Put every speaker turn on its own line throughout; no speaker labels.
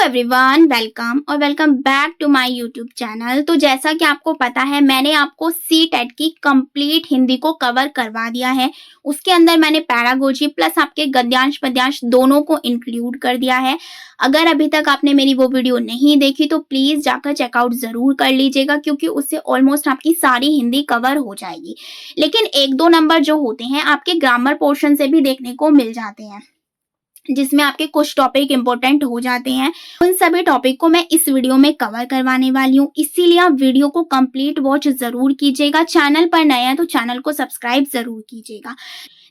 Everyone, welcome और welcome back to my YouTube channel. तो जैसा कि आपको पता है, मैंने आपको सी टेट की कंप्लीट हिंदी को कवर करवा दिया है। उसके अंदर मैंने पैरागोजी प्लस आपके गद्यांश पद्यांश दोनों को इंक्लूड कर दिया है। अगर अभी तक आपने मेरी वो वीडियो नहीं देखी तो प्लीज जाकर चेकआउट जरूर कर लीजिएगा, क्योंकि उससे ऑलमोस्ट आपकी सारी हिंदी कवर हो जाएगी। लेकिन एक दो नंबर जो होते हैं आपके ग्रामर पोर्शन से भी देखने को मिल जाते हैं, जिसमें आपके कुछ टॉपिक इंपॉर्टेंट हो जाते हैं। उन सभी टॉपिक को मैं इस वीडियो में कवर करवाने वाली हूँ, इसीलिए आप वीडियो को कंप्लीट वॉच जरूर कीजिएगा। चैनल पर नए हैं तो चैनल को सब्सक्राइब जरूर कीजिएगा।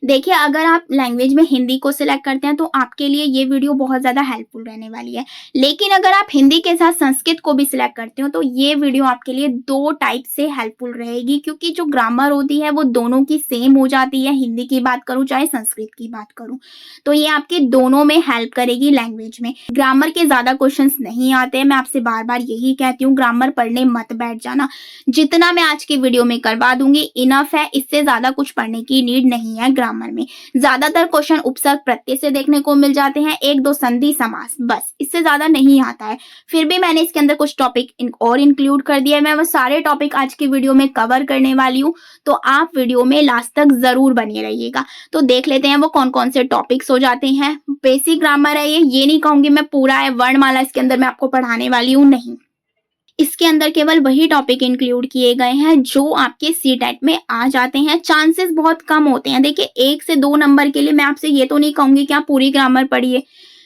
देखिए, अगर आप लैंग्वेज में हिंदी को सिलेक्ट करते हैं तो आपके लिए ये वीडियो बहुत ज़्यादा हेल्पफुल रहने वाली है। लेकिन अगर आप हिंदी के साथ संस्कृत को भी सिलेक्ट करते हो तो ये वीडियो आपके लिए दो टाइप से हेल्पफुल रहेगी, क्योंकि जो ग्रामर होती है वो दोनों की सेम हो जाती है। हिंदी की बात करूँ चाहे संस्कृत की बात करूँ, तो ये आपके दोनों में हेल्प करेगी। लैंग्वेज में ग्रामर के ज़्यादा क्वेश्चन नहीं आते हैं। मैं आपसे बार बार यही कहती हूँ, ग्रामर पढ़ने मत बैठ जाना। जितना मैं आज की वीडियो में करवा दूंगी इनफ है, इससे ज़्यादा कुछ पढ़ने की नीड नहीं है। ग्रामर में ज्यादातर क्वेश्चन उपसर्ग प्रत्यय से देखने को मिल जाते हैं, एक दो संधि समास, बस इससे ज्यादा नहीं आता है। फिर भी मैंने इसके अंदर कुछ टॉपिक और इंक्लूड कर दिया है। मैं वो सारे टॉपिक आज की वीडियो में कवर करने वाली हूँ, तो आप वीडियो में लास्ट तक जरूर बने रहिएगा। तो देख लेते हैं वो कौन कौन से टॉपिक्स हो जाते हैं। बेसिक ग्रामर है ये नहीं कहूंगी मैं पूरा है, वर्णमाला इसके अंदर मैं आपको पढ़ाने वाली हूँ, नहीं। इसके अंदर केवल वही टॉपिक इंक्लूड किए गए हैं जो आपके सी टेट में आ जाते हैं। चांसेस बहुत कम होते हैं। देखिए, 1 से 2 नंबर के लिए मैं आपसे ये तो नहीं कहूंगी कि आप पूरी ग्रामर पढ़िए।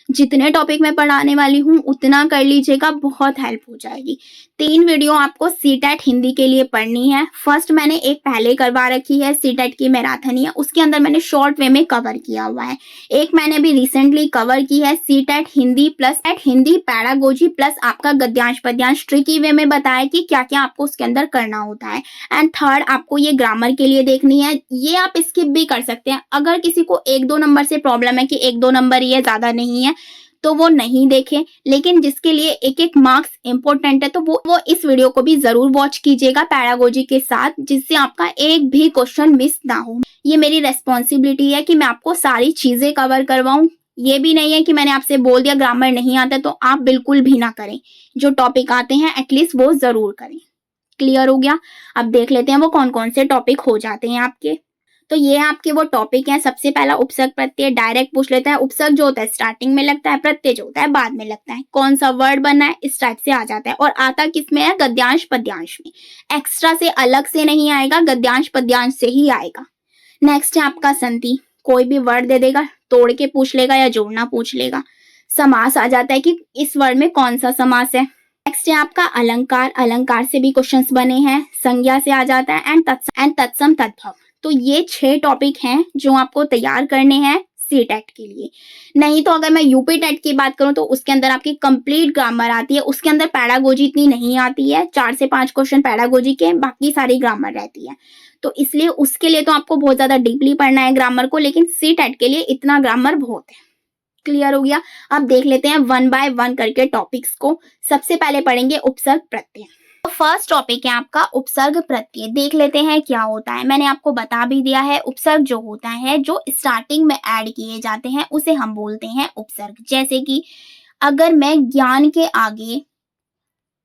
जितने टॉपिक मैं पढ़ाने वाली हूँ उतना कर लीजिएगा, बहुत हेल्प हो जाएगी। 3 वीडियो आपको सी टेट हिंदी के लिए पढ़नी है। फर्स्ट मैंने एक पहले करवा रखी है, सी टेट की मैराथनी है, उसके अंदर मैंने शॉर्ट वे में कवर किया हुआ है। एक मैंने अभी रिसेंटली कवर की है CTET Hindi plus Hindi pedagogy plus आपका गद्यांश पद्यांश ट्रिकी वे में बताया कि क्या क्या आपको उसके अंदर करना होता है। एंड थर्ड आपको ये ग्रामर के लिए देखनी है। ये आप स्किप भी कर सकते हैं। अगर किसी को 1-2 नंबर से प्रॉब्लम है कि 1-2 नंबर ही है, ज्यादा नहीं है, तो वो नहीं देखे। लेकिन जिसके लिए एक एक मार्क्स इंपॉर्टेंट है तो वो इस वीडियो को भी जरूर वॉच कीजिएगा पैरागोजी के साथ, जिससे आपका एक भी क्वेश्चन मिस ना हो। ये मेरी रेस्पॉन्सिबिलिटी है कि मैं आपको सारी चीजें कवर करवाऊं। ये भी नहीं है कि मैंने आपसे बोल दिया ग्रामर नहीं आता तो आप बिल्कुल भी ना करें। जो टॉपिक आते हैं एटलीस्ट वो जरूर करें। क्लियर हो गया? अब देख लेते हैं वो कौन कौन से टॉपिक हो जाते हैं आपके। तो ये आपके वो टॉपिक हैं। सबसे पहला उपसर्ग प्रत्यय। डायरेक्ट पूछ लेता है। उपसर्ग जो होता है स्टार्टिंग में लगता है, प्रत्यय जो होता है बाद में लगता है। कौन सा वर्ड बनना है इस टाइप से आ जाता है। और आता किसमें है? गद्यांश पद्यांश में। एक्स्ट्रा से अलग से नहीं आएगा, गद्यांश पद्यांश से ही आएगा। नेक्स्ट है आपका संधि। कोई भी वर्ड दे देगा, तोड़ के पूछ लेगा या जोड़ना पूछ लेगा। समास आ जाता है कि इस वर्ड में कौन सा समास है। नेक्स्ट है आपका अलंकार। अलंकार से भी क्वेश्चंस बने हैं। संज्ञा से आ जाता है एंड तत्सम तद्भव। तो ये 6 टॉपिक हैं जो आपको तैयार करने हैं सी टेट के लिए। नहीं तो अगर मैं यूपी टेट की बात करूं तो उसके अंदर आपकी कंप्लीट ग्रामर आती है। उसके अंदर पैरागोजी इतनी नहीं आती है। 4 से 5 क्वेश्चन पैरागोजी के, बाकी सारी ग्रामर रहती है। तो इसलिए उसके लिए तो आपको बहुत ज्यादा डीपली पढ़ना है ग्रामर को, लेकिन सी टेट के लिए इतना ग्रामर बहुत है। क्लियर हो गया? अब देख लेते हैं 1 बाय 1 करके टॉपिक्स को। सबसे पहले पढ़ेंगे उपसर्ग प्रत्यय। तो फर्स्ट टॉपिक है आपका उपसर्ग प्रत्यय। देख लेते हैं क्या होता है। मैंने आपको बता भी दिया है। उपसर्ग जो होता है जो स्टार्टिंग में ऐड किए जाते हैं उसे हम बोलते हैं उपसर्ग। जैसे कि अगर मैं ज्ञान के आगे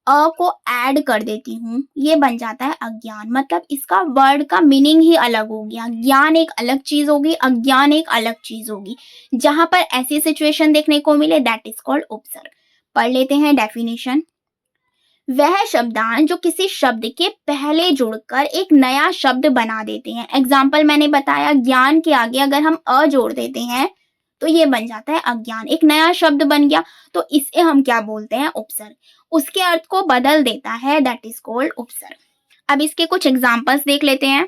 अ को ऐड कर देती हूँ, ये बन जाता है अज्ञान। मतलब इसका वर्ड का मीनिंग ही अलग हो गया। ज्ञान एक अलग चीज होगी, अज्ञान एक अलग चीज होगी। जहां पर ऐसी सिचुएशन देखने को मिले दैट इज कॉल्ड उपसर्ग। पढ़ लेते हैं डेफिनेशन। वह शब्दांश जो किसी शब्द के पहले जुड़कर एक नया शब्द बना देते हैं। एग्जाम्पल मैंने बताया, ज्ञान के आगे अगर हम अ जोड़ देते हैं तो ये बन जाता है अज्ञान। एक नया शब्द बन गया, तो इसे हम क्या बोलते हैं? उपसर्ग। उसके अर्थ को बदल देता है, दैट इज कॉल्ड उपसर्ग। अब इसके कुछ एग्जाम्पल्स देख लेते हैं।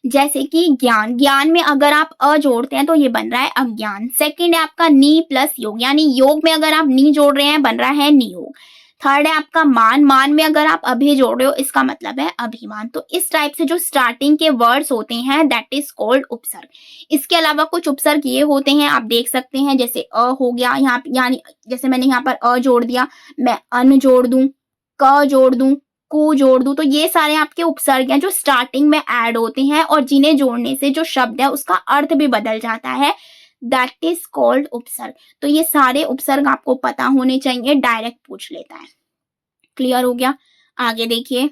जैसे कि ज्ञान। ज्ञान में अगर आप अ जोड़ते हैं तो ये बन रहा है अज्ञान। सेकंड है आपका नी प्लस योग, यानी योग में अगर आप नी जोड़ रहे हैं बन रहा है नियोग। थर्ड है आपका मान। मान में अगर आप अभि जोड़ रहे हो इसका मतलब है अभिमान। तो इस टाइप से जो स्टार्टिंग के वर्ड्स होते हैं दैट इज कॉल्ड उपसर्ग। इसके अलावा कुछ उपसर्ग ये होते हैं, आप देख सकते हैं, जैसे अ हो गया यहाँ, यानी जैसे मैंने यहाँ पर अ जोड़ दिया, मैं अन जोड़ दूं, क जोड़ दूं, कु जोड़ दूं, तो ये सारे आपके उपसर्ग हैं जो स्टार्टिंग में ऐड होते हैं और जिन्हें जोड़ने से जो शब्द है उसका अर्थ भी बदल जाता है। दैट इज कॉल्ड उपसर्ग। तो ये सारे उपसर्ग आपको पता होने चाहिए, डायरेक्ट पूछ लेता है। क्लियर हो गया? आगे देखिए,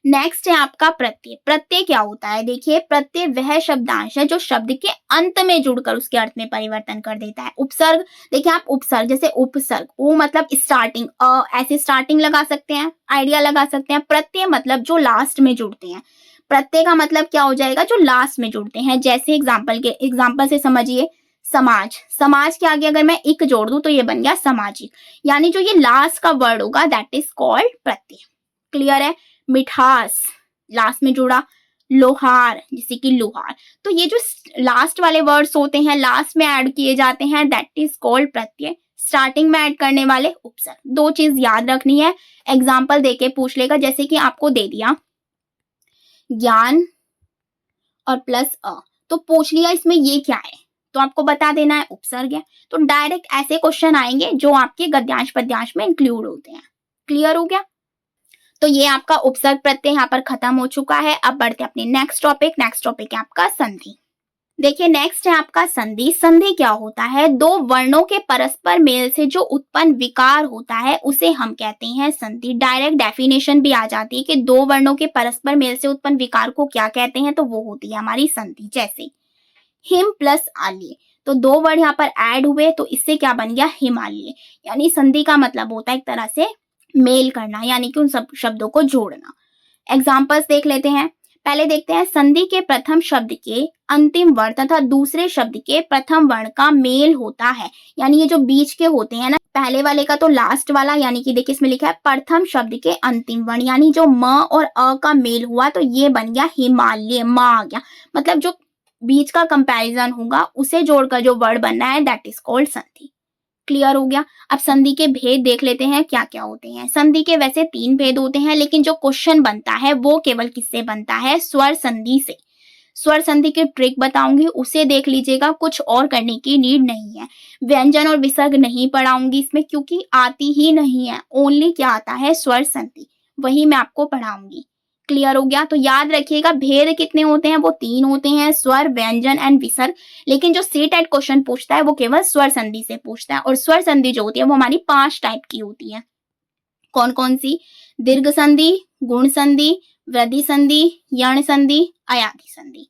नेक्स्ट है आपका प्रत्यय। प्रत्यय क्या होता है? देखिए, प्रत्यय वह शब्दांश है जो शब्द के अंत में जुड़कर उसके अर्थ में परिवर्तन कर देता है। उपसर्ग, देखिए आप उपसर्ग, जैसे उपसर्ग, वो मतलब स्टार्टिंग, ऐसे स्टार्टिंग लगा सकते हैं, आइडिया लगा सकते हैं। प्रत्यय मतलब जो लास्ट में जुड़ते हैं। प्रत्यय का मतलब क्या हो जाएगा? जो लास्ट में जुड़ते हैं। जैसे एग्जाम्पल से समझिए, समाज, समाज के आगे अगर मैं इक जोड़ दूं तो ये बन गया सामाजिक। यानी जो ये लास्ट का वर्ड होगा that is called Pratyaya. Clear है? मिठास, लास्ट में जुड़ा। लोहार, जैसे कि लोहार। तो ये जो लास्ट वाले वर्ड्स होते हैं, लास्ट में ऐड किए जाते हैं, that is called Pratyaya. Starting में ऐड करने वाले उपसर्ग। दो चीज याद रखनी है, एग्जाम्पल देके पूछ लेगा। जैसे कि आपको दे दिया ज्ञान और प्लस अ, तो पूछ लिया इसमें ये क्या है, तो आपको बता देना है उपसर्ग है। तो डायरेक्ट ऐसे क्वेश्चन आएंगे जो आपके गद्यांश पद्यांश में इंक्लूड होते हैं। क्लियर हो गया? तो ये आपका उपसर्ग प्रत्यय यहाँ पर खत्म हो चुका है। अब बढ़ते हैं अपने नेक्स्ट टॉपिक। नेक्स्ट टॉपिक है आपका संधि। देखिए, नेक्स्ट है आपका संधि। संधि क्या होता है? दो वर्णों के परस्पर मेल से जो उत्पन्न विकार होता है उसे हम कहते हैं संधि। डायरेक्ट डेफिनेशन भी आ जाती है कि दो वर्णों के परस्पर मेल से उत्पन्न विकार को क्या कहते हैं, तो वो होती है हमारी संधि। जैसे हिम प्लस आलिए, तो दो वर्ड यहाँ पर ऐड हुए तो इससे क्या बन गया? हिमालय। यानी संधि का मतलब होता है एक तरह से मेल करना, यानी कि उन सब शब्दों को जोड़ना। एग्जाम्पल्स देख लेते हैं। पहले देखते हैं, संधि के प्रथम शब्द के अंतिम वर्ण तथा दूसरे शब्द के प्रथम वर्ण का मेल होता है। यानी ये जो बीच के होते हैं ना, पहले वाले का तो लास्ट वाला, यानी कि देखिए इसमें लिखा है प्रथम शब्द के अंतिम वर्ण, यानी जो म और अ का मेल हुआ तो ये बन गया हिमालय, म आ गया। मतलब जो बीच का कंपैरिजन होगा उसे जोड़कर जो वर्ड बनना है दैट इज कॉल्ड संधि। क्लियर हो गया? अब संधि के भेद देख लेते हैं क्या क्या होते हैं। संधि के वैसे 3 भेद होते हैं, लेकिन जो क्वेश्चन बनता है वो केवल किससे बनता है? स्वर संधि से। स्वर संधि की ट्रिक बताऊंगी, उसे देख लीजिएगा, कुछ और करने की नीड नहीं है। व्यंजन और विसर्ग नहीं पढ़ाऊंगी इसमें क्योंकि आती ही नहीं है, ओनली क्या आता है? स्वर संधि, वही मैं आपको पढ़ाऊंगी। क्लियर हो गया? तो याद रखिएगा, भेद कितने होते हैं? वो 3 होते हैं, स्वर, व्यंजन एंड विसर्ग। लेकिन जो सी-टेट क्वेश्चन पूछता है वो केवल स्वर संधि से पूछता है। और स्वर संधि जो होती है वो हमारी 5 टाइप की होती है। कौन कौन सी? दीर्घ संधि, गुण संधि, वृद्धि संधि, यण संधि, अयाधि संधि।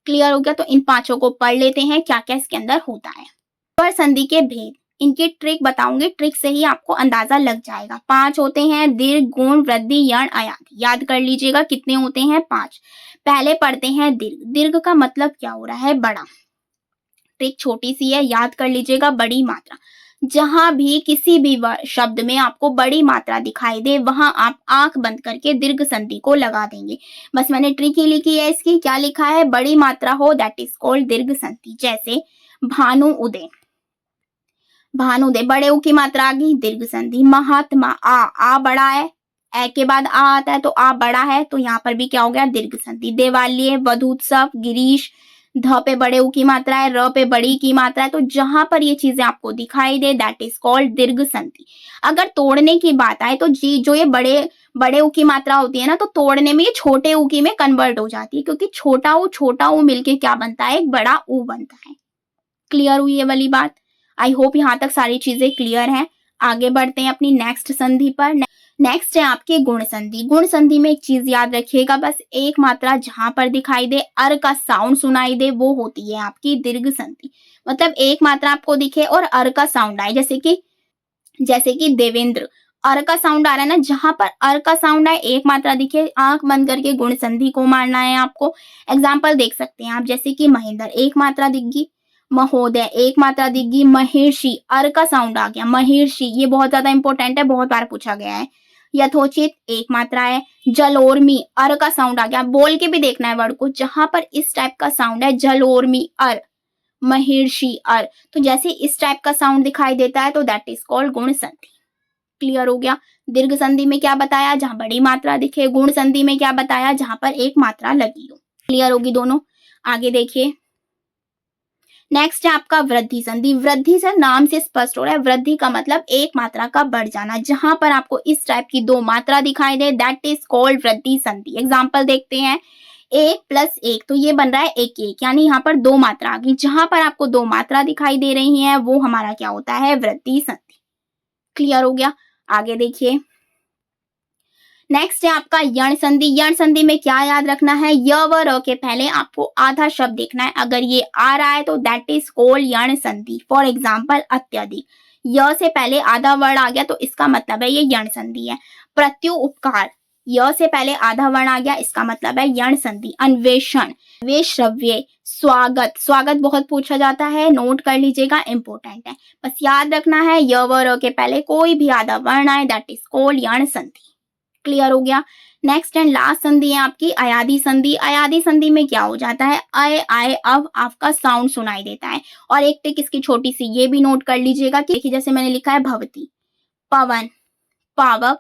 क्लियर हो गया? तो इन पांचों को पढ़ लेते हैं क्या क्या इसके अंदर होता है। स्वर संधि के भेद, इनकी ट्रिक बताऊंगी, ट्रिक से ही आपको अंदाजा लग जाएगा। 5 होते हैं, दीर्घ, गुण, वृद्धि, यण, अयाधि। याद कर लीजिएगा कितने होते हैं? 5। पहले पढ़ते हैं दीर्घ। दीर्घ का मतलब क्या हो रहा है? बड़ा। ट्रिक छोटी सी है, याद कर लीजिएगा, बड़ी मात्रा। जहां भी किसी भी शब्द में आपको बड़ी मात्रा दिखाई दे वहां आप आंख बंद करके दीर्घ संधि को लगा देंगे। बस मैंने ट्रिक ही लिखी है इसकी, क्या लिखा है? बड़ी मात्रा हो दैट इज कॉल्ड दीर्घ संधि। जैसे भानु उदय, भानु उदय, बड़े उ की मात्रा आ गई, दीर्घ संधि। महात्मा, आ बड़ा है, ए के बाद आ आता है तो आ बड़ा है, तो यहाँ पर भी क्या हो गया? दीर्घ संधि। देवालय, वधूत्सव, गिरीश, ध पे बड़े उ की मात्रा है, र पे बड़ी की मात्रा है, तो जहां पर ये चीजें आपको दिखाई दे दैट इज कॉल्ड दीर्घ संधि। अगर तोड़ने की बात आए तो जी जो ये बड़े उ की मात्रा होती है ना, तो तोड़ने में ये छोटे उ की में कन्वर्ट हो जाती है, क्योंकि छोटा उ मिलके क्या बनता है? एक बड़ा उ बनता है। क्लियर हुई ये वाली बात? आई होप यहाँ तक सारी चीजें क्लियर हैं। आगे बढ़ते हैं अपनी नेक्स्ट संधि पर। नेक्स्ट है आपकी गुण संधि। गुण संधि में एक चीज याद रखिएगा, बस एक मात्रा जहां पर दिखाई दे, अर का साउंड सुनाई दे, वो होती है आपकी दीर्घ संधि। मतलब एक मात्रा आपको दिखे और अर का साउंड आए, जैसे कि देवेंद्र, अर का साउंड आ रहा है ना, जहां पर अर का साउंड आए, एक मात्रा दिखे, आंख बंद करके गुण संधि को मारना है आपको। एग्जाम्पल देख सकते हैं आप, जैसे कि महेंद्र, एक मात्रा दिखगी। महोदय, एक मात्रा दिखगी। महर्षि, अर का साउंड आ गया, महर्षि, ये बहुत ज्यादा इंपॉर्टेंट है, बहुत बार पूछा गया है। यथोचित, एक मात्रा है। जलोर्मी, अर का साउंड आ गया, बोल के भी देखना है वर्ड को, जहां पर इस टाइप का साउंड है, जलोर्मी, अर, महर्षि, अर, तो जैसे इस टाइप का साउंड दिखाई देता है तो दैट इज कॉल्ड गुण संधि। क्लियर हो गया? दीर्घ संधि में क्या बताया? जहां बड़ी मात्रा दिखे। गुण संधि में क्या बताया? जहां पर एक मात्रा लगी हो। क्लियर होगी दोनों? आगे देखिए, नेक्स्ट है आपका वृद्धि संधि। वृद्धि से नाम से स्पष्ट हो रहा है, वृद्धि का मतलब एक मात्रा का बढ़ जाना। जहां पर आपको इस टाइप की 2 मात्रा दिखाई दे दैट इज कॉल्ड वृद्धि संधि। एग्जाम्पल देखते हैं, एक प्लस एक, तो ये बन रहा है एक एक, यानी यहाँ पर दो मात्रा आ गई। जहां पर आपको दो मात्रा दिखाई दे रही है वो हमारा क्या होता है, वृद्धि संधि। क्लियर हो गया। आगे देखिए, नेक्स्ट है आपका यण संधि। यण संधि में क्या याद रखना है, य व र के पहले आपको आधा शब्द देखना है। अगर ये आ रहा है तो दैट इज कॉल्ड यण संधि। फॉर एग्जाम्पल अत्यधिक, य से पहले आधा वर्ण आ गया तो इसका मतलब है ये यण संधि है। प्रत्युपकार, य से पहले आधा वर्ण आ गया, इसका मतलब है यण संधि। अन्वेषण, वेश्रव्य, स्वागत, स्वागत बहुत पूछा जाता है, नोट कर लीजिएगा, इंपॉर्टेंट है। बस याद रखना है य व र के पहले कोई भी आधा वर्ण आए दैट इज कॉल्ड यण संधि। क्लियर हो गया। नेक्स्ट एंड लास्ट संधि है आपकी अयादी संधि। अयादी संधि में क्या हो जाता है, अय आय अव आपका साउंड सुनाई देता है। और एक टिक इसकी छोटी सी ये भी नोट कर लीजिएगा कि देखिए जैसे मैंने लिखा है भवती, पवन, पावक,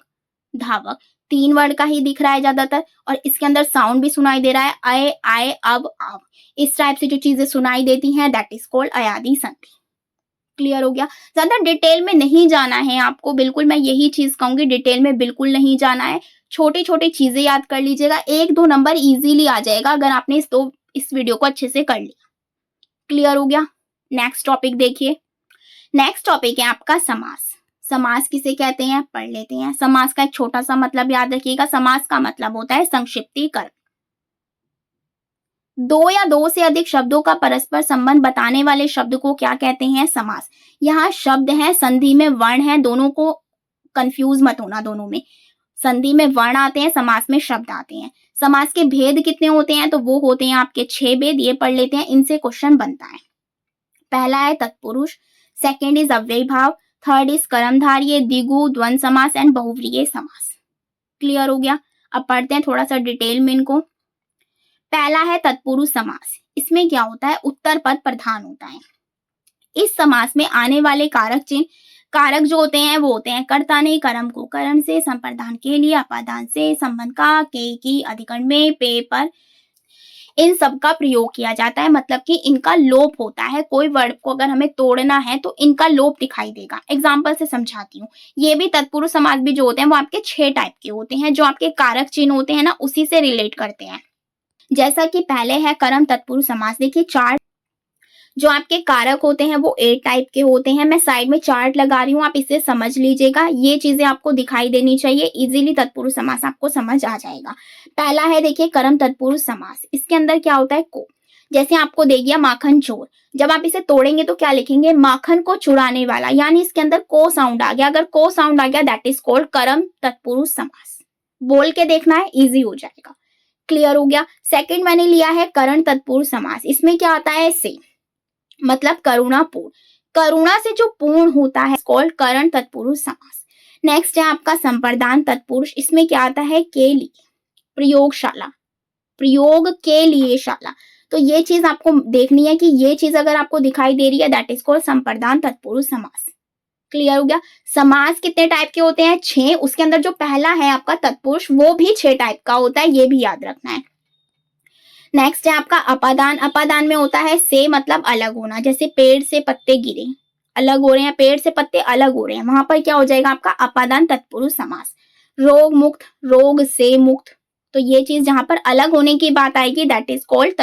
धावक, तीन वर्ड का ही दिख रहा है ज्यादातर, और इसके अंदर साउंड भी सुनाई दे रहा है अय आय अब आव। इस टाइप से जो चीजें सुनाई देती हैं दैट इज कॉल्ड अयादी संधि। क्लियर हो गया। ज्यादा डिटेल में नहीं जाना है आपको, बिल्कुल मैं यही चीज कहूंगी, डिटेल में बिल्कुल नहीं जाना है। छोटी छोटी चीजें याद कर लीजिएगा, एक दो नंबर इजीली आ जाएगा अगर आपने इस वीडियो को अच्छे से कर लिया। क्लियर हो गया। नेक्स्ट टॉपिक देखिए, नेक्स्ट टॉपिक है आपका समास। समास किसे कहते हैं, पढ़ लेते हैं। समास का एक छोटा सा मतलब याद रखिएगा, समास का मतलब होता है संक्षिप्तीकरण। दो या दो से अधिक शब्दों का परस्पर संबंध बताने वाले शब्द को क्या कहते हैं, समास। यहाँ शब्द है, संधि में वर्ण है, दोनों को कंफ्यूज मत होना, दोनों में संधि में वर्ण आते हैं, समास में शब्द आते हैं। समास के भेद कितने होते हैं, तो वो होते हैं आपके 6 भेद, ये पढ़ लेते हैं, इनसे क्वेश्चन बनता है। पहला है तत्पुरुष, सेकेंड इज अव्ययी भाव, थर्ड इज कर्मधारय, द्विगु, द्वंद्व समास एंड बहुव्रीहि समास। क्लियर हो गया। अब पढ़ते हैं थोड़ा सा डिटेल में इनको। पहला है तत्पुरुष समास। इसमें क्या होता है, उत्तर पद प्रधान होता है। इस समास में आने वाले कारक चिन्ह, कारक जो होते हैं वो होते हैं कर्ता ने कर्म को कर्म से, संप्रदान के लिए अपादान से, संबंध का के की, अधिकरण में पे पर, इन सब का प्रयोग किया जाता है। मतलब कि इनका लोप होता है, कोई वर्ड को अगर हमें तोड़ना है तो इनका लोप दिखाई देगा। एग्जाम्पल से समझाती हूँ। ये भी तत्पुरुष समास भी जो होते हैं वो आपके 6 टाइप के होते हैं, जो आपके कारक चिन्ह होते हैं ना उसी से रिलेट करते हैं। जैसा कि पहले है कर्म तत्पुरुष समास। देखिए चार्ट, जो आपके कारक होते हैं वो 8 टाइप के होते हैं। मैं साइड में चार्ट लगा रही हूँ, आप इसे समझ लीजिएगा, ये चीजें आपको दिखाई देनी चाहिए, इजीली तत्पुरुष समास आपको समझ आ जाएगा। पहला है देखिए कर्म तत्पुरुष समास। इसके अंदर क्या होता है, को, जैसे आपको दे दिया माखन चोर, जब आप इसे तोड़ेंगे तो क्या लिखेंगे, माखन को चुराने वाला, यानी इसके अंदर को साउंड आ गया। अगर को साउंड आ गया दैट इज कॉल्ड कर्म तत्पुरुष समास। बोल के देखना है, इजी हो जाएगा। क्लियर हो गया। सेकंड मैंने लिया है करण तत्पुरुष समास। इसमें क्या आता है, से मतलब करुणा पूर्ण, करुणा से जो पूर्ण होता है कॉल्ड करण तत्पुरुष समास। नेक्स्ट है आपका संप्रदान तत्पुरुष। इसमें क्या आता है, के लिए, प्रयोगशाला, प्रयोग के लिए शाला। तो ये चीज आपको देखनी है कि ये चीज अगर आपको दिखाई दे रही है दैट इज कॉल्ड संप्रदान तत्पुरुष समास। क्लियर हो गया। समास कितने टाइप के होते हैं, 6। उसके अंदर जो पहला है आपका तत्पुरुष वो भी 6 टाइप का होता है, ये भी याद रखना है। नेक्स्ट है आपका अपादान। अपादान में होता है से मतलब अलग होना, जैसे पेड़ से पत्ते गिरे, अलग हो रहे हैं, पेड़ से पत्ते अलग हो रहे हैं, वहां पर क्या हो जाएगा आपका अपादान तत्पुरुष समास। रोग मुक्त, रोग से मुक्त, तो ये चीज जहां पर अलग होने की बात आएगी दैट इज कॉल्ड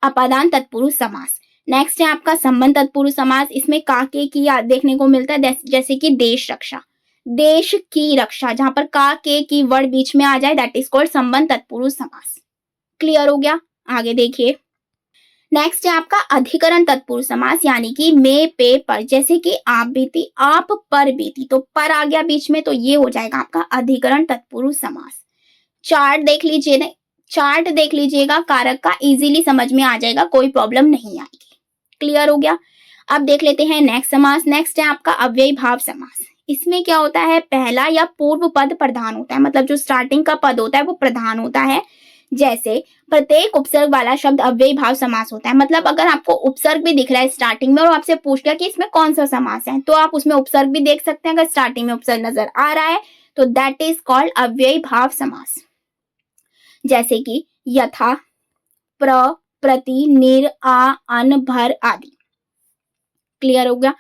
अपादान तत्पुरुष समास। नेक्स्ट है आपका संबंध तत्पुरुष समास। इसमें का के की याद देखने को मिलता है, जैसे कि देश रक्षा, देश की रक्षा, जहां पर का के की वर्ड बीच में आ जाए दैट इज कॉल्ड संबंध तत्पुरुष समास। क्लियर हो गया। आगे देखिए, नेक्स्ट है आपका अधिकरण तत्पुरुष समास, यानी कि में पे पर, जैसे कि आप बीती, आप पर बीती, तो पर आ गया बीच में तो ये हो जाएगा आपका अधिकरण तत्पुरुष समास। चार्ट देख लीजिए, चार्ट देख लीजिएगा, कारक का इजीली समझ में आ जाएगा, कोई प्रॉब्लम नहीं आएगी। क्लियर हो गया। अब देख लेते हैं नेक्स्ट समास। नेक्स्ट है आपका अव्ययी भाव समास। इसमें क्या होता है, पहला या पूर्व पद प्रधान होता है, मतलब जो स्टार्टिंग का पद होता है वो प्रधान होता है। जैसे प्रत्येक उपसर्ग वाला शब्द अव्ययी भाव समास होता है। मतलब अगर आपको उपसर्ग भी दिख रहा है स्टार्टिंग में और आपसे पूछ लिया कि इसमें कौन सा समास है, तो आप उसमें उपसर्ग भी देख सकते हैं। अगर स्टार्टिंग में उपसर्ग नजर आ रहा है तो दैट इज कॉल्ड अव्ययी भाव समास। जैसे कि यथा, प्र, प्रति, निर, आ, अन, भर आदि। क्लियर हो गया।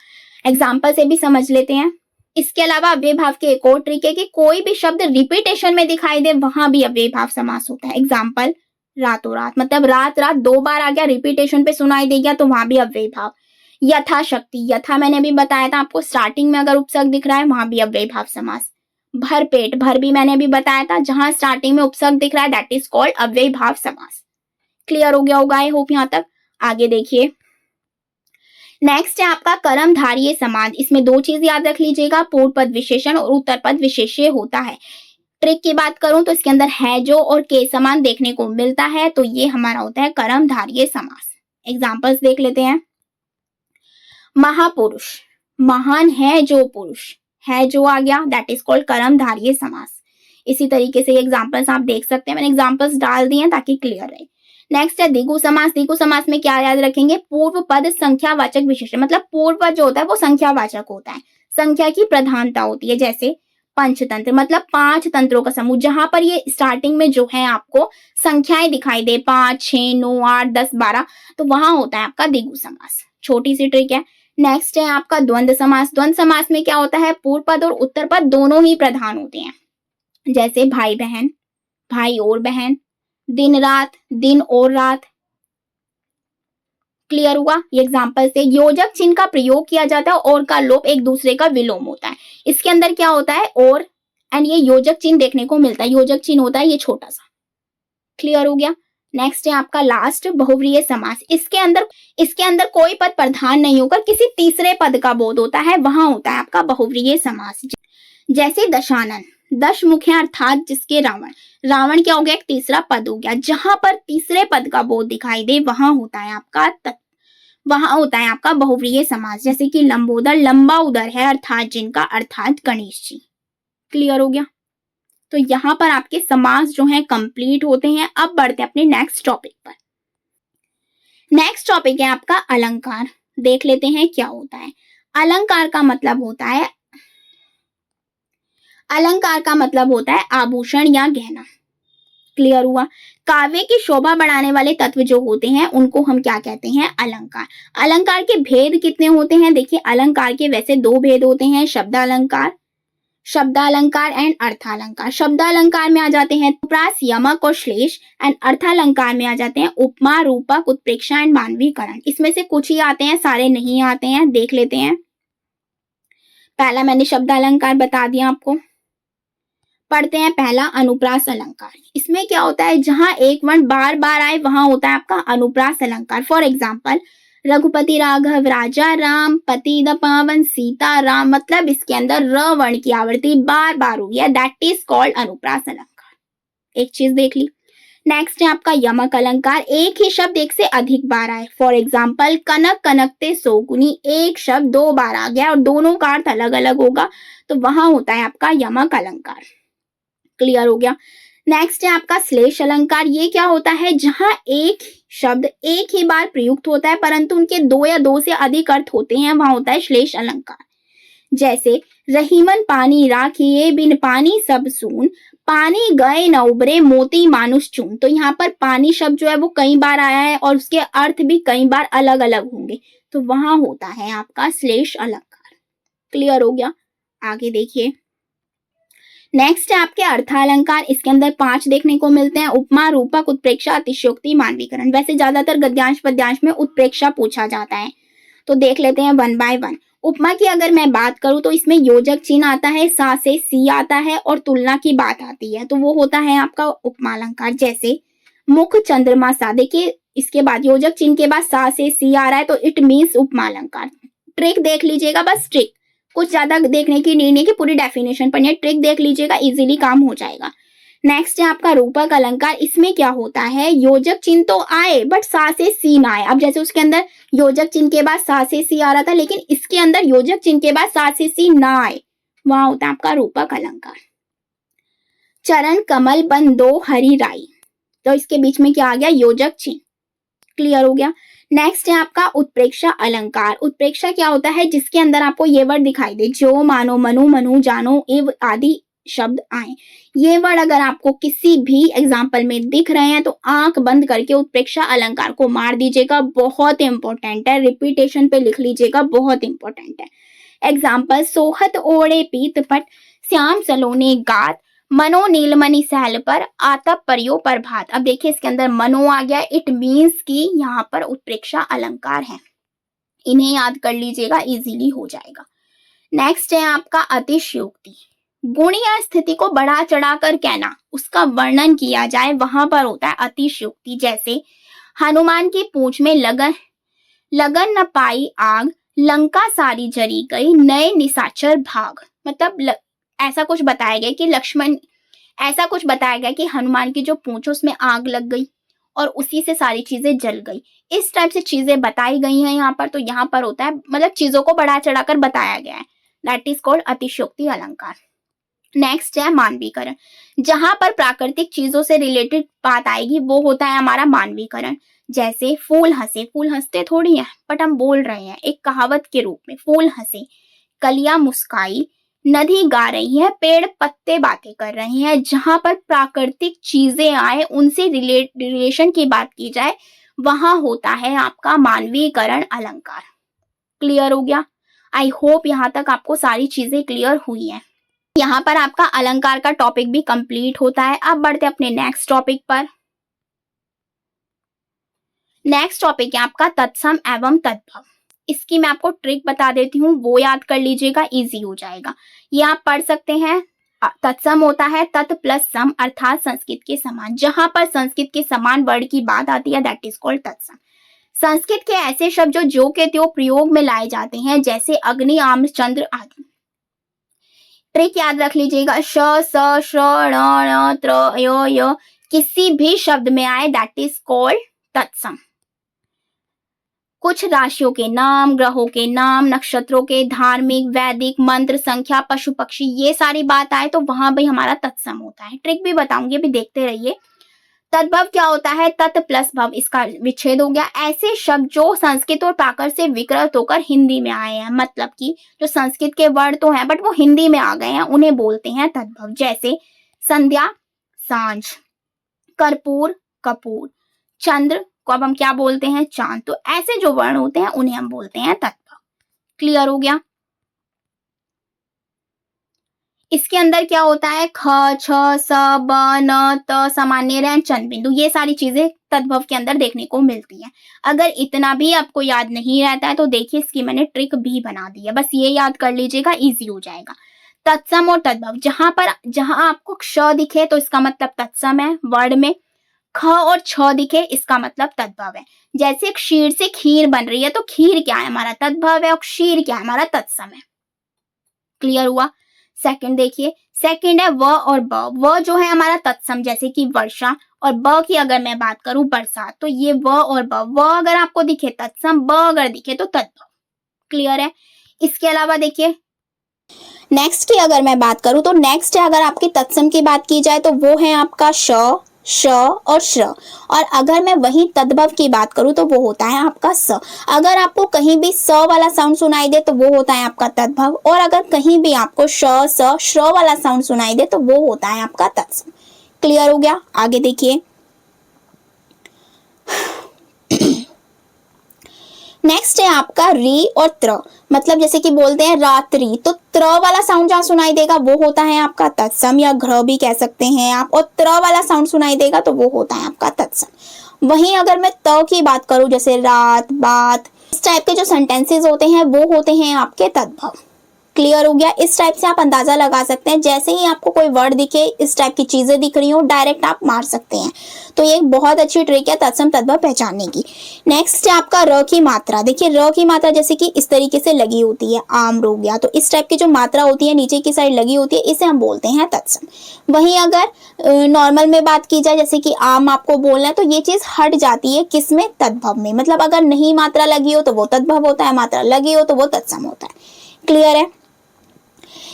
एग्जाम्पल से भी समझ लेते हैं। इसके अलावा अव्ययी भाव के एक और ट्रिक है कि कोई भी शब्द रिपीटेशन में दिखाई दे वहां भी अव्ययी भाव समास होता है। एग्जाम्पल रातों रात, मतलब रात रात 2 बार आ गया, रिपीटेशन पे सुनाई दे गया तो वहां भी अव्ययी भाव। यथाशक्ति, यथा मैंने अभी बताया था आपको, स्टार्टिंग में अगर उपसर्ग दिख रहा है वहां भी अव्ययी भाव समास। भर पेट, भर भी मैंने अभी बताया था, जहां स्टार्टिंग में उपसर्ग दिख रहा है दैट इज कॉल्ड अव्ययी भाव समास। क्लियर हो गया होगा आई होप यहाँ तक। आगे देखिए, नेक्स्ट है आपका कर्मधारय समास। इसमें 2 चीज याद रख लीजिएगा, पूर्व पद विशेषण और उत्तर पद विशेष्य होता है। ट्रिक की बात करूं तो इसके अंदर है जो और के समान देखने को मिलता है, तो ये हमारा होता है कर्मधारय समास। एग्जांपल्स देख लेते हैं। महापुरुष, महान है जो पुरुष, है जो आ गया दैट इज कॉल्ड कर्मधारय समास। इसी तरीके से एग्जांपल्स आप देख सकते हैं, मैंने एग्जांपल्स डाल दिए हैं ताकि क्लियर रहे। नेक्स्ट है द्विगु समास। द्विगु समास में क्या याद रखेंगे, पूर्व पद संख्यावाचक विशेषण, मतलब पूर्व पद जो होता है वो संख्यावाचक होता है, संख्या की प्रधानता होती है। जैसे पंचतंत्र, मतलब 5 तंत्रों का समूह, जहां पर ये स्टार्टिंग में जो है आपको संख्याएं दिखाई दे 5, 6, 9, 8, 10, 12, तो वहां होता है आपका द्विगु समास। छोटी सी ट्रिक है। नेक्स्ट है आपका द्वंद्व समास। द्वंद्व समास में क्या होता है, पूर्व पद और उत्तर पद दोनों ही प्रधान होते हैं। जैसे भाई बहन, भाई और बहन, दिन रात, दिन और रात। क्लियर हुआ। ये एग्जांपल से योजक चिन्ह का प्रयोग किया जाता है, और का लोप एक दूसरे का विलोम होता है। इसके अंदर क्या होता है, और एंड ये योजक चिन्ह देखने को मिलता है, योजक चिन्ह होता है ये छोटा सा। क्लियर हो गया। नेक्स्ट है आपका लास्ट बहुव्रीहि समास। इसके अंदर कोई पद प्रधान नहीं होकर किसी तीसरे पद का बोध होता है, वहां होता है आपका बहुव्रीहि समास। जैसे दशानन, दश मुख है अर्थात जिसके रावण, रावण क्या हो गया, एक तीसरा पद हो गया। जहां पर तीसरे पद का बोध दिखाई दे वहां होता है आपका बहुव्रीहि समास। जैसे कि लंबोदर, लंबा उदर है अर्थात जिनका, अर्थात गणेश जी। क्लियर हो गया। तो यहाँ पर आपके समास जो है कंप्लीट होते हैं। अब बढ़ते हैं अपने नेक्स्ट टॉपिक पर। नेक्स्ट टॉपिक है आपका अलंकार। देख लेते हैं क्या होता है। अलंकार का मतलब होता है आभूषण या गहना। क्लियर हुआ। काव्य की शोभा बढ़ाने वाले तत्व जो होते हैं उनको हम क्या कहते हैं, अलंकार। अलंकार के भेद कितने होते हैं, देखिए अलंकार के वैसे 2 भेद होते हैं, शब्दालंकार एंड अर्थालंकार। शब्दालंकार में आ जाते हैं प्रास, यमक और श्लेष, एंड अर्थालंकार में आ जाते हैं उपमा, रूपक, उत्प्रेक्षा एंड मानवीकरण। इसमें से कुछ ही आते हैं, सारे नहीं आते हैं। देख लेते हैं। पहला मैंने शब्दालंकार बता दिया आपको। पढ़ते हैं पहला अनुप्रास अलंकार। इसमें क्या होता है, जहां एक वर्ण बार बार आए वहां होता है आपका अनुप्रास अलंकार। फॉर एग्जाम्पल, रघुपति राघव, राजा राम, पति द पावन, सीता राम, मतलब इसके अंदर र वर्ण की आवृत्ति बार बार हुई है, दैट इज कॉल्ड अनुप्रास अलंकार। एक चीज देख ली। नेक्स्ट है आपका यमक अलंकार। एक ही शब्द एक से अधिक बार आए। फॉर एग्जाम्पल, कनक कनकते सोकुनी, एक शब्द 2 बार आ गया और दोनों का अर्थ अलग अलग होगा, तो वहां होता है आपका यमक अलंकार। क्लियर हो गया। नेक्स्ट है आपका श्लेष अलंकार। ये क्या होता है, जहां एक शब्द एक ही बार प्रयुक्त होता है परंतु उनके 2 या 2 से अधिक अर्थ होते हैं, वहां होता है श्लेष अलंकार। जैसे रहीमन पानी राखिए, बिन पानी सब सून, पानी गए न उबरे, मोती मानुष चून। तो यहाँ पर पानी शब्द जो है वो कई बार आया है और उसके अर्थ भी कई बार अलग अलग होंगे, तो वहां होता है आपका श्लेष अलंकार। क्लियर हो गया। आगे देखिए। नेक्स्ट है आपके अर्थालंकार। इसके अंदर 5 देखने को मिलते हैं, उपमा, रूपक, उत्प्रेक्षा, अतिशयोक्ति, मानवीकरण। वैसे ज्यादातर गद्यांश पद्यांश में उत्प्रेक्षा पूछा जाता है, तो देख लेते हैं 1 बाय 1। उपमा की अगर मैं बात करूं तो इसमें योजक चिन्ह आता है, सा से सी आता है और तुलना की बात आती है, तो वो होता है आपका उपमा अलंकार। जैसे मुख चंद्रमा सा, देखिए इसके बाद योजक चिन्ह के बाद सा से सी आ रहा है, तो इट मीन्स उपमा अलंकार। ट्रिक देख लीजिएगा, बस ट्रिक, कुछ ज्यादा देखने की नीड नहीं कि पूरी डेफिनेशन पढ़नी है, ट्रिक देख लीजिएगा, इजीली काम हो जाएगा। नेक्स्ट है आपका रूपक अलंकार। इसमें क्या होता है, योजक चिन्ह तो आए बट सा से सी ना आए। अब जैसे उसके अंदर योजक चिन्ह के बाद सा से सी आ रहा था, लेकिन इसके अंदर योजक चिन्ह के बाद सा से सी ना आए, वहां होता है आपका रूपक अलंकार। चरण कमल बन दो हरि राई, तो इसके बीच में क्या आ गया, योजक चिन्ह। क्लियर हो गया। नेक्स्ट है आपका उत्प्रेक्षा अलंकार। उत्प्रेक्षा क्या होता है, जिसके अंदर आपको ये वर्ड दिखाई दे, जो, मानो, मनु, मनु, जानो, एव आदि शब्द आए। ये वर्ड अगर आपको किसी भी एग्जाम्पल में दिख रहे हैं तो आंख बंद करके उत्प्रेक्षा अलंकार को मार दीजिएगा, बहुत इंपॉर्टेंट है, रिपीटेशन पे लिख लीजिएगा, बहुत इंपॉर्टेंट है। एग्जाम्पल, सोहत ओढ़े पीत पट, श्याम सलोने गात, मनो नीलमणि सहल पर आतप परियो प्रभात। अब देखिए इसके अंदर मनो आ गया, इट मीन्स कि यहाँ पर उत्प्रेक्षा अलंकार है। इन्हें याद कर लीजिएगा, इजीली हो जाएगा। नेक्स्ट है आपका अतिशयोक्ति। गुण या स्थिति को बढ़ा चढ़ाकर कहना, उसका वर्णन किया जाए, वहां पर होता है अतिशयोक्ति। जैसे हनुमान की पूंछ में लगन लगन न पाई आग, लंका सारी जरी गई, नए निशाचर भाग। मतलब ऐसा कुछ बताया गया कि ऐसा कुछ बताया गया कि हनुमान की जो पूंछ उसमें आग लग गई और उसी से सारी चीजें जल गई। इस टाइप से चीजें बताई गई हैं यहाँ पर। तो यहाँ पर होता है मतलब चीजों को बढ़ा चढ़ाकर बताया गया है, दैट इज कॉल्ड अतिशयोक्ति अलंकार। नेक्स्ट है मानवीकरण। जहां पर प्राकृतिक चीजों से रिलेटेड बात आएगी वो होता है हमारा मानवीकरण। जैसे फूल हंसे, फूल हंसते थोड़ी है बट हम बोल रहे हैं एक कहावत के रूप में, फूल हंसे, कलियां मुस्काई, नदी गा रही है, पेड़ पत्ते बातें कर रहे हैं। जहां पर प्राकृतिक चीजें आए, उनसे रिलेशन की बात की जाए, वहां होता है आपका मानवीकरण अलंकार। क्लियर हो गया? आई होप यहां तक आपको सारी चीजें क्लियर हुई हैं। यहाँ पर आपका अलंकार का टॉपिक भी कंप्लीट होता है। अब बढ़ते अपने नेक्स्ट टॉपिक पर। नेक्स्ट टॉपिक है आपका तत्सम एवं तद्भव। इसकी मैं आपको ट्रिक बता देती हूँ, वो याद कर लीजिएगा, इजी हो जाएगा। ये आप पढ़ सकते हैं। तत्सम होता है तत् प्लस सम, अर्थात संस्कृत के समान। जहां पर संस्कृत के समान वर्ड की बात आती है दैट इज कॉल्ड तत्सम। संस्कृत के ऐसे शब्द जो के त्यों प्रयोग में लाए जाते हैं, जैसे अग्नि, आम्र, चंद्र आदि। ट्रिक याद रख लीजिएगा, श स श ण त्र य किसी भी शब्द में आए दैट इज कॉल्ड तत्सम। कुछ राशियों के नाम, ग्रहों के नाम, नक्षत्रों के, धार्मिक, वैदिक, मंत्र, संख्या, पशु पक्षी, ये सारी बात आए तो वहां भी हमारा तत्सम होता है। ट्रिक भी बताऊंगी, अभी देखते रहिए। तद्भव क्या होता है? तत् प्लस भव, इसका विच्छेद हो गया। ऐसे शब्द जो संस्कृत और प्राकृत से विकृत होकर हिंदी में आए हैं, मतलब कि जो संस्कृत के वर्ड तो हैं बट वो हिंदी में आ गए हैं, उन्हें बोलते हैं तद्भव। जैसे संध्या, सांझ, कर्पूर, कपूर, चंद्र को अब हम क्या बोलते हैं? चांद। तो ऐसे जो वर्ण होते हैं उन्हें हम बोलते हैं तद्भव। क्लियर हो गया? इसके अंदर क्या होता है? ख, छ, स, ब, न, त, सामान्य ऋण, चंद बिंदु, ये सारी चीजें तद्भव के अंदर देखने को मिलती हैं। अगर इतना भी आपको याद नहीं रहता है तो देखिए इसकी मैंने ट्रिक भी बना दी है, बस ये याद कर लीजिएगा, इजी हो जाएगा। तत्सम और तद्भव, जहां आपको क्ष दिखे तो इसका मतलब तत्सम है वर्ड में, ख और छ दिखे इसका मतलब तद्भव है। जैसे क्षीर से खीर बन रही है तो खीर क्या है? हमारा तद्भव है, और क्षीर क्या है? हमारा तत्सम है। क्लियर हुआ? सेकंड देखिए, सेकंड है व और ब। व जो है हमारा तत्सम, जैसे कि वर्षा, और ब की अगर मैं बात करूं बरसात, तो ये व और ब, व अगर आपको दिखे तत्सम, ब अगर दिखे तो तद्भव। क्लियर है? इसके अलावा देखिए नेक्स्ट की अगर मैं बात करूं तो नेक्स्ट है, अगर आपकी तत्सम की बात की जाए तो वो है आपका श, श और श्र। और अगर मैं वही तद्भव की बात करूं तो वो होता है आपका स। अगर आपको कहीं भी स वाला साउंड सुनाई दे तो वो होता है आपका तद्भव, और अगर कहीं भी आपको श, स, श्र वाला साउंड सुनाई दे तो वो होता है आपका तत्सम। क्लियर हो गया? आगे देखिए नेक्स्ट है आपका री और त्र। मतलब जैसे कि बोलते हैं रात्रि, तो त्र वाला साउंड जहां सुनाई देगा वो होता है आपका तत्सम, या घ्र भी कह सकते हैं आप, और त्र वाला साउंड सुनाई देगा तो वो होता है आपका तत्सम। वहीं अगर मैं त की बात करूं, जैसे रात, बात, इस टाइप के जो सेंटेंसेस होते हैं वो होते हैं आपके तद्भव। क्लियर हो गया? इस टाइप से आप अंदाजा लगा सकते हैं, जैसे ही आपको कोई वर्ड दिखे, इस टाइप की चीजें दिख रही हो, डायरेक्ट आप मार सकते हैं। तो ये एक बहुत अच्छी ट्रिक है तत्सम तद्भव पहचानने की। नेक्स्ट है आपका र की मात्रा। देखिए र की मात्रा जैसे कि इस तरीके से लगी होती है, आम्र हो गया, तो इस टाइप की जो मात्रा होती है नीचे की साइड लगी होती है, इसे हम बोलते हैं तत्सम। वहीं अगर नॉर्मल में बात की जाए, जैसे कि आम आपको बोलना है, तो ये चीज हट जाती है किसमें? तद्भव में। मतलब अगर नहीं मात्रा लगी हो तो वो तद्भव होता है, मात्रा लगी हो तो वो तत्सम होता है। क्लियर है?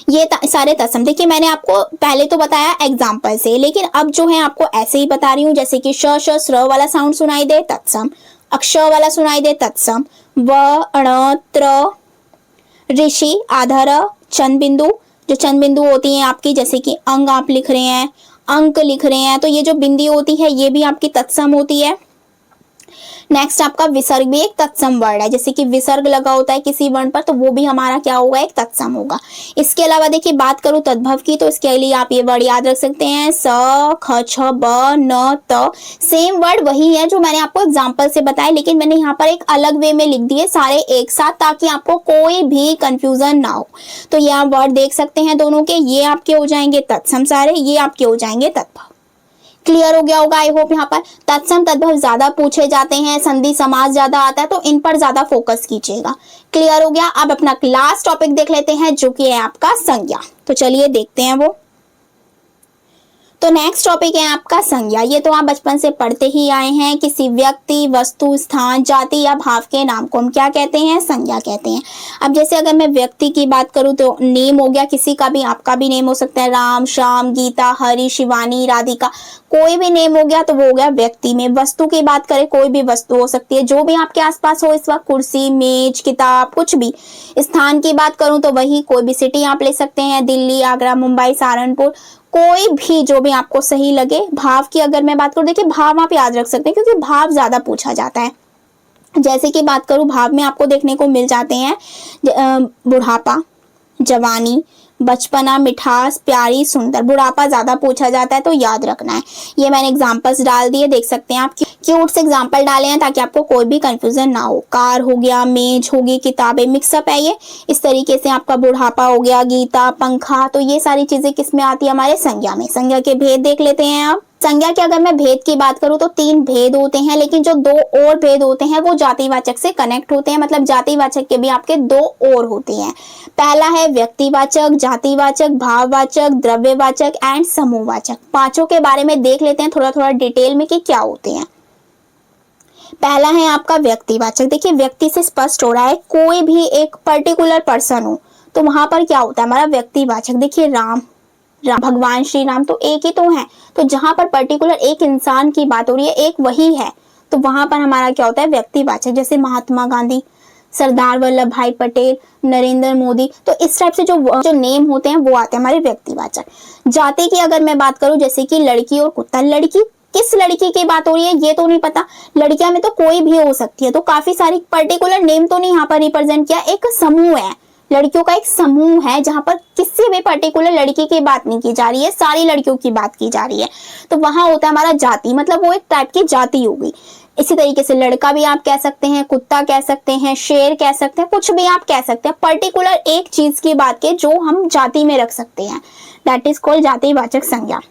ये सारे तत्सम। देखिए मैंने आपको पहले तो बताया एग्जाम्पल से, लेकिन अब जो है आपको ऐसे ही बता रही हूँ, जैसे कि श, श, स्र वाला साउंड सुनाई दे तत्सम, अक्ष वाला सुनाई दे तत्सम, व, अण, त्र, ऋषि, आधार, चंद बिंदु, जो चंद बिंदु होती हैं आपकी, जैसे कि अंग आप लिख रहे हैं, अंक लिख रहे हैं, तो ये जो बिंदी होती है ये भी आपकी तत्सम होती है। नेक्स्ट आपका विसर्ग भी एक तत्सम वर्ड है, जैसे कि विसर्ग लगा होता है किसी वर्ण पर तो वो भी हमारा क्या होगा, एक तत्सम होगा। इसके अलावा देखिए बात करूं तद्भव की, तो इसके लिए आप ये वर्ड याद रख सकते हैं, स ख छ ब न त। सेम वर्ड वही है जो मैंने आपको एग्जाम्पल से बताया, लेकिन मैंने यहाँ पर एक अलग वे में लिख दिए सारे एक साथ, ताकि आपको कोई भी कंफ्यूजन ना हो। तो ये आप वर्ड देख सकते हैं दोनों के, ये आपके हो जाएंगे तत्सम सारे, ये आपके हो जाएंगे तद्भव। क्लियर हो गया होगा आई होप। यहाँ पर तत्सम तद्भव ज्यादा पूछे जाते हैं, संधि समास ज्यादा आता है, तो इन पर ज्यादा फोकस कीजिएगा। क्लियर हो गया। अब अपना लास्ट टॉपिक देख लेते हैं जो कि है आपका संज्ञा। तो चलिए देखते हैं वो। तो नेक्स्ट टॉपिक है आपका संज्ञा। ये तो आप बचपन से पढ़ते ही आए हैं, किसी व्यक्ति, वस्तु, स्थान, जाति या भाव के नाम को हम क्या कहते हैं, संज्ञा कहते हैं। अब जैसे अगर मैं व्यक्ति की बात करूं तो नेम हो गया, किसी का भी, आपका भी नेम हो सकता है, राम, श्याम, गीता, हरि, शिवानी, राधिका, कोई भी नेम हो गया तो वो हो गया व्यक्ति में। वस्तु की बात करें, कोई भी वस्तु हो सकती है जो भी आपके आसपास हो इस वक्त, कुर्सी, मेज, किताब, कुछ भी। स्थान की बात करूं तो वही कोई भी सिटी आप ले सकते हैं, दिल्ली, आगरा, मुंबई, सहारनपुर, कोई भी जो भी आपको सही लगे। भाव की अगर मैं बात करूं, देखिए भाव आप याद रख सकते हैं क्योंकि भाव ज्यादा पूछा जाता है। जैसे कि बात करूं, भाव में आपको देखने को मिल जाते हैं बुढ़ापा, जवानी, बचपना, मिठास, प्यारी, सुंदर। बुढ़ापा ज्यादा पूछा जाता है तो याद रखना है। ये मैंने एग्जांपल्स डाल दिए, देख सकते हैं आप, क्यूट से एग्जांपल डाले हैं ताकि आपको कोई भी कंफ्यूजन ना हो। कार हो गया, मेज होगी, किताबें, मिक्सअप है ये। इस तरीके से आपका बुढ़ापा हो गया, गीता, पंखा, तो ये सारी चीजें किस में आती है, हमारे संज्ञा में। संज्ञा के भेद देख लेते हैं आप। संज्ञा के अगर मैं भेद की बात करूं तो 3 भेद होते हैं, लेकिन जो 2 और भेद होते हैं वो जातिवाचक से कनेक्ट होते हैं, मतलब जातिवाचक के भी आपके 2 और होते हैं। पहला है व्यक्तिवाचक, जातिवाचक, भाववाचक, द्रव्यवाचक एंड समूहवाचक। पांचों के बारे में देख लेते हैं थोड़ा थोड़ा डिटेल में कि क्या होते हैं। पहला है आपका व्यक्तिवाचक। देखिए व्यक्ति से स्पष्ट हो रहा है कोई भी एक पर्टिकुलर पर्सन हो, तो वहां पर क्या होता है हमारा व्यक्तिवाचक। देखिए राम, भगवान श्री राम तो एक ही तो है, तो जहां पर पर्टिकुलर एक इंसान की बात हो रही है, एक वही है, तो वहां पर हमारा क्या होता है, व्यक्तिवाचक। जैसे महात्मा गांधी, सरदार वल्लभ भाई पटेल, नरेंद्र मोदी, तो इस टाइप से जो नेम होते हैं वो आते हैं हमारे व्यक्तिवाचक। जाति की अगर मैं बात करूं, जैसे कि लड़की और कुत्ता, लड़की किस लड़की की बात हो रही है ये तो नहीं पता, लड़कियां में तो कोई भी हो सकती है, तो काफी सारी पर्टिकुलर नेम तो नहीं यहाँ पर रिप्रेजेंट किया, एक समूह है, लड़कियों का एक समूह है जहां पर किसी भी पर्टिकुलर लड़की की बात नहीं की जा रही है, सारी लड़कियों की बात की जा रही है, तो वहां होता है हमारा जाति, मतलब वो एक टाइप की जाति होगी। इसी तरीके से लड़का भी आप कह सकते हैं, कुत्ता कह सकते हैं, शेर कह सकते हैं, कुछ भी आप कह सकते हैं, पर्टिकुलर एक चीज की बात के जो हम जाति में रख सकते हैं, दैट इज कॉल्ड जातिवाचक संज्ञा।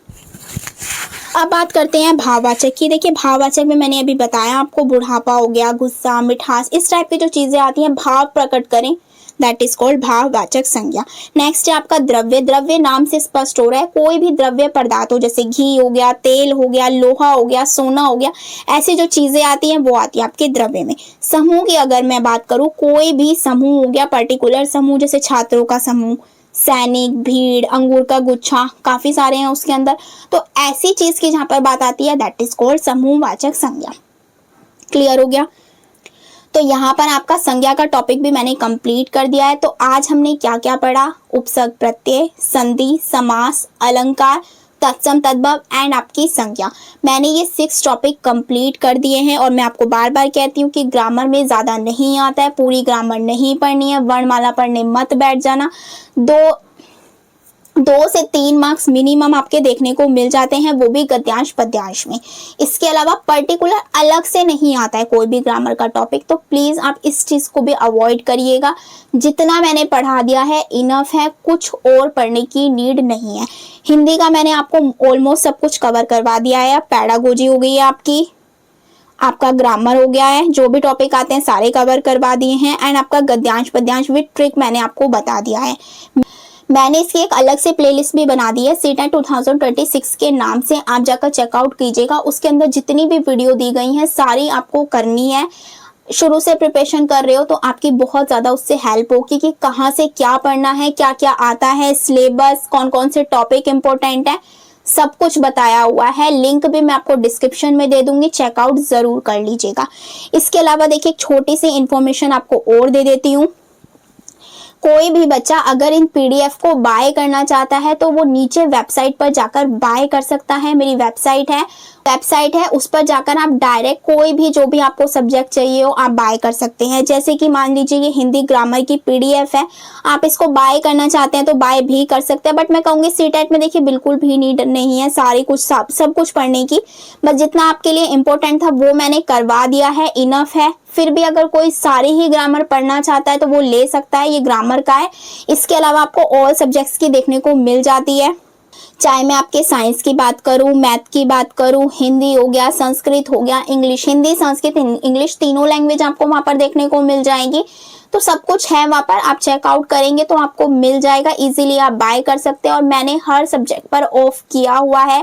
अब बात करते हैं भाववाचक की। देखिए भाववाचक में मैंने अभी बताया आपको, बुढ़ापा हो गया, गुस्सा, मिठास, इस टाइप की जो चीजें आती हैं भाव प्रकट करें, दैट इज कॉल्ड भाववाचक संज्ञा। नेक्स्ट है आपका द्रव्य। द्रव्य नाम से स्पष्ट हो रहा है कोई भी द्रव्य पदार्थ हो, जैसे घी हो गया, तेल हो गया, लोहा हो गया, सोना हो गया, ऐसी जो चीजें आती हैं वो आती है आपके द्रव्य में। समूह की अगर मैं बात करूं, कोई भी समूह हो गया, पर्टिकुलर समूह, जैसे छात्रों का समूह, सैनिक, भीड़, अंगूर का गुच्छा, काफी सारे हैं उसके अंदर, तो ऐसी चीज की जहां पर बात आती है दैट इज कॉल्ड समूहवाचक संज्ञा। क्लियर हो गया। तो यहाँ पर आपका संज्ञा का टॉपिक भी मैंने कंप्लीट कर दिया है। तो आज हमने क्या क्या पढ़ा, उपसर्ग प्रत्यय, संधि, समास, अलंकार, तत्सम तद्भव एंड आपकी संज्ञा। मैंने ये 6 टॉपिक कंप्लीट कर दिए हैं और मैं आपको बार बार कहती हूँ कि ग्रामर में ज़्यादा नहीं आता है, पूरी ग्रामर नहीं पढ़नी है, वर्णमाला पढ़ने मत बैठ जाना। 2 से 3 मार्क्स मिनिमम आपके देखने को मिल जाते हैं, वो भी गद्यांश पद्यांश में। इसके अलावा पर्टिकुलर अलग से नहीं आता है कोई भी ग्रामर का टॉपिक, तो प्लीज़ आप इस चीज़ को भी अवॉइड करिएगा। जितना मैंने पढ़ा दिया है इनफ है, कुछ और पढ़ने की नीड नहीं है। हिंदी का मैंने आपको ऑलमोस्ट सब कुछ कवर करवा दिया है। पैडागोजी हो गई है आपकी, आपका ग्रामर हो गया है, जो भी टॉपिक आते हैं सारे कवर करवा दिए हैं, एंड आपका गद्यांश पद्यांश विद ट्रिक मैंने आपको बता दिया है। मैंने इसकी एक अलग से प्लेलिस्ट भी बना दी है, CTET 2026 के नाम से, आप जाकर चेकआउट कीजिएगा। उसके अंदर जितनी भी वीडियो दी गई हैं सारी आपको करनी है। शुरू से प्रिपरेशन कर रहे हो तो आपकी बहुत ज़्यादा उससे हेल्प होगी कि कहाँ से क्या पढ़ना है, क्या क्या आता है, सिलेबस, कौन कौन से टॉपिक इंपॉर्टेंट है, सब कुछ बताया हुआ है। लिंक भी मैं आपको डिस्क्रिप्शन में दे दूंगी, चेकआउट ज़रूर कर लीजिएगा। इसके अलावा देखिए एक छोटी सी इंफॉर्मेशन आपको और दे देती हूँ। कोई भी बच्चा अगर इन PDF को बाय करना चाहता है तो वो नीचे वेबसाइट पर जाकर बाय कर सकता है। मेरी वेबसाइट है वेबसाइट है उस पर जाकर आप डायरेक्ट कोई भी जो भी आपको सब्जेक्ट चाहिए हो आप बाय कर सकते हैं। जैसे कि मान लीजिए ये हिंदी ग्रामर की पीडीएफ है, आप इसको बाय करना चाहते हैं तो बाय भी कर सकते हैं। बट मैं कहूँगी सीटेट में देखिए बिल्कुल भी नीड नहीं है सारी कुछ सब कुछ पढ़ने की, बस जितना आपके लिए इम्पोर्टेंट था वो मैंने करवा दिया है, इनफ है। फिर भी अगर कोई सारी ही ग्रामर पढ़ना चाहता है तो वो ले सकता है, ये ग्रामर का है। इसके अलावा आपको ऑल सब्जेक्ट्स की देखने को मिल जाती है, चाहे मैं आपके साइंस की बात करूं, मैथ की बात करूं, हिंदी हो गया, संस्कृत हो गया, इंग्लिश, हिंदी संस्कृत इंग्लिश तीनों लैंग्वेज आपको वहां पर देखने को मिल जाएगी। तो सब कुछ है वहां पर, आप चेकआउट करेंगे तो आपको मिल जाएगा, इजीली आप बाय कर सकते हैं। और मैंने हर सब्जेक्ट पर ऑफ किया हुआ है।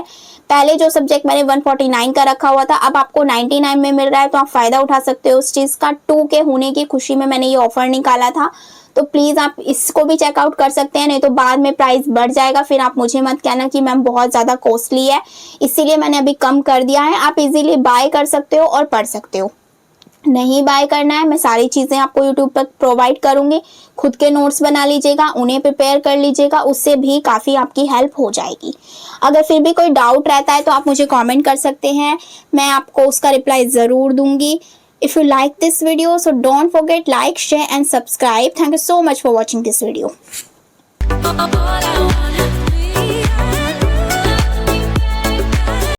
पहले जो सब्जेक्ट मैंने 149 का रखा हुआ था अब आपको 99 में मिल रहा है, तो आप फायदा उठा सकते हो उस चीज का। 2 के होने की खुशी में मैंने ये ऑफर निकाला था, तो प्लीज आप इसको भी चेकआउट कर सकते हैं, नहीं तो बाद में प्राइस बढ़ जाएगा, फिर आप मुझे मत कहना कि मैम बहुत ज्यादा कॉस्टली है। इसीलिए मैंने अभी कम कर दिया है, आप इजीली बाय कर सकते हो और पढ़ सकते हो। नहीं बाय करना है, मैं सारी चीजें आपको यूट्यूब पर प्रोवाइड करूंगी, खुद के नोट्स बना लीजिएगा, उन्हें प्रिपेयर कर लीजिएगा, उससे भी काफी आपकी हेल्प हो जाएगी। अगर फिर भी कोई डाउट रहता है तो आप मुझे कमेंट कर सकते हैं, मैं आपको उसका रिप्लाई जरूर दूंगी। If you like this video, so don't forget like, share and subscribe. Thank you so much for watching this video.